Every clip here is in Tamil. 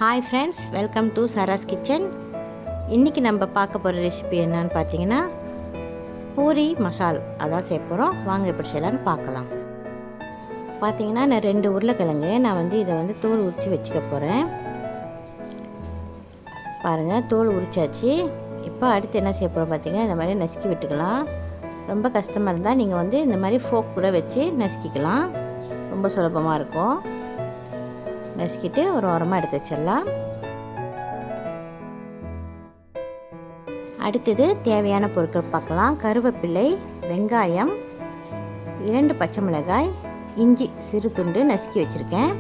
Hi friends, welcome to Sara's kitchen. இன்றைக்கி நம்ம பார்க்க போகிற ரெசிபி என்னன்னு பார்த்தீங்கன்னா பூரி மசால் அதான் செய்ய போகிறோம். வாங்க எப்படி செய்யலான்னு பார்க்கலாம். பார்த்தீங்கன்னா நான் 2 உருளைக்கிழங்கு இதை தோல் உரித்து வச்சுக்க போகிறேன். பாருங்கள், தோல் உரிச்சாச்சு. இப்போ அடுத்து என்ன செய்ய போகிறோம் பார்த்தீங்கன்னா, இந்த மாதிரி நசுக்கி விட்டுக்கலாம். ரொம்ப கஷ்டமாக இருந்தால் நீங்கள் இந்த மாதிரி ஃபோக் கூட வச்சு நசுக்கிக்கலாம். ரொம்ப சுலபமாக இருக்கும். நசுக்கிட்டு ஒரு ஓரமாக எடுத்து வச்சிடலாம். அடுத்தது தேவையான பொருட்கள் பார்க்கலாம். கருவேப்பிலை, வெங்காயம், 2 பச்சை மிளகாய், இஞ்சி சிறு துண்டு நசுக்கி வச்சுருக்கேன்.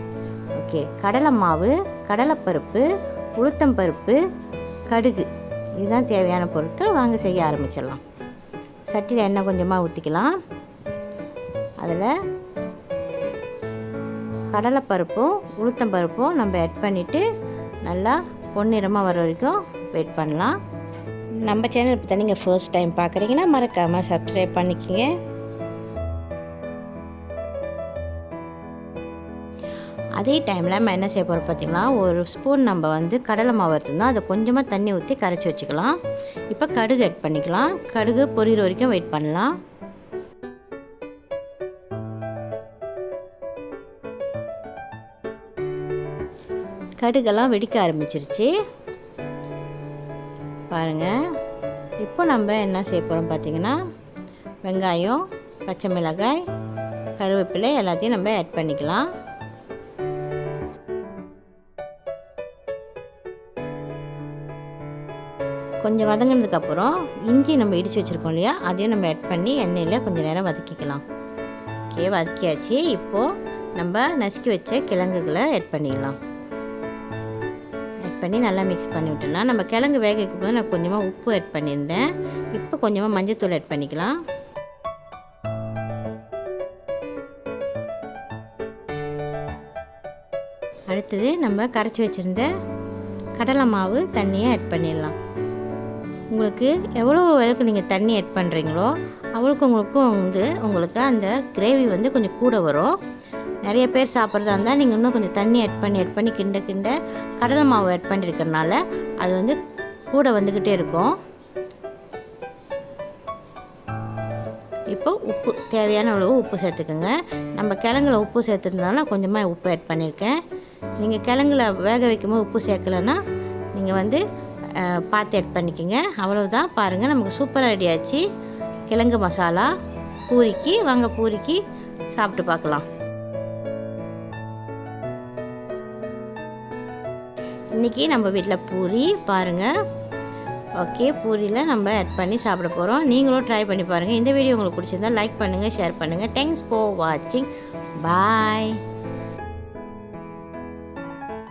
ஓகே, கடலை மாவு, கடலைப்பருப்பு, உளுத்தம்பருப்பு, கடுகு, இதுதான் தேவையான பொருட்கள். வாங்க செய்ய ஆரம்பிச்சிடலாம். சட்டியில் எண்ணெய் கொஞ்சமாக ஊற்றிக்கலாம். அதில் கடலைப்பருப்பும் உளுத்தம்பருப்பும் நம்ம ஆட் பண்ணிவிட்டு நல்லா பொன்னிறமாக வர வரைக்கும் வெயிட் பண்ணலாம். நம்ம சேனல் இப்போ தான் நீங்கள் ஃபர்ஸ்ட் டைம் பார்க்குறீங்கன்னா மறக்காமல் சப்ஸ்கிரைப் பண்ணிக்கோங்க. அதே டைமில் நம்ம என்ன செய்ய போகிறோம் பார்த்திங்கன்னா, ஒரு ஸ்பூன் நம்ம கடலை மாவு எடுத்துருந்தோம். அதை கொஞ்சமாக தண்ணி ஊற்றி கரைச்சி வச்சுக்கலாம். இப்போ கடுகு ஆட் பண்ணிக்கலாம். கடுகு பொரியிற வரைக்கும் வெயிட் பண்ணலாம். கடுகெல்லாம் வெடிக்க ஆரம்பிச்சிருச்சு பாருங்கள். இப்போ நம்ம என்ன செய்ய போகிறோம் பார்த்திங்கன்னா, வெங்காயம், பச்சை மிளகாய், கருவேப்பிலை எல்லாத்தையும் நம்ம ஆட் பண்ணிக்கலாம். கொஞ்சம் வதங்கினதுக்கப்புறம் இஞ்சி நம்ம இடித்து வச்சுருக்கோம் இல்லையா, அதையும் நம்ம ஆட் பண்ணி எண்ணெயில் கொஞ்சம் நேரம் வதக்கிக்கலாம். ஓகே, வதக்கியாச்சு. இப்போது நம்ம நசுக்கி வச்ச கிழங்குகளை ஆட் பண்ணிடலாம். பண்ணி நல்லா மிக்ஸ் பண்ணி விட்டுலாம். நம்ம கிழங்கு வேக வைக்கும் போது நான் கொஞ்சமாக உப்பு ஆட் பண்ணியிருந்தேன். இப்போ கொஞ்சமாக மஞ்சள்தூள் ஆட் பண்ணிக்கலாம். அடுத்தது நம்ம கரைச்சி வச்சுருந்த கடலை மாவு தண்ணியை ஆட் பண்ணிடலாம். உங்களுக்கு எவ்வளோ அளவுக்கு நீங்கள் தண்ணி ஆட் பண்ணுறீங்களோ உங்களுக்கும் உங்களுக்கு அந்த கிரேவி கொஞ்சம் கூட வரும். நிறைய பேர் சாப்பிட்றதா இருந்தால் நீங்கள் இன்னும் கொஞ்சம் தண்ணி ஆட் பண்ணி கிண்ட கடலை மாவு ஆட் பண்ணியிருக்கிறனால அது கூட வந்துக்கிட்டே இருக்கும். இப்போ உப்பு தேவையான அளவு உப்பு சேர்த்துக்குங்க. நம்ம கிழங்குல உப்பு சேர்த்துறதுனால கொஞ்சமாக உப்பு ஆட் பண்ணியிருக்கேன். நீங்கள் கிழங்குல வேக வைக்கும்போது உப்பு சேர்க்கலைன்னா நீங்கள் பார்த்து ஆட் பண்ணிக்கோங்க. அவ்வளவுதான். பாருங்கள், நமக்கு சூப்பராக ரெடி ஆச்சு கிழங்கு மசாலா பூரிக்கு. வாங்க பூரிக்கு சாப்பிட்டு பார்க்கலாம். இன்றைக்கி நம்ம வீட்டில் பூரி பாருங்கள். ஓகே, பூரியில் நம்ம ஆட் பண்ணி சாப்பிட போகிறோம். நீங்களும் ட்ரை பண்ணி பாருங்கள். இந்த வீடியோ உங்களுக்கு பிடிச்சிருந்தா லைக் பண்ணுங்கள், ஷேர் பண்ணுங்கள். தேங்க்ஸ் ஃபார் வாட்சிங். பாய்.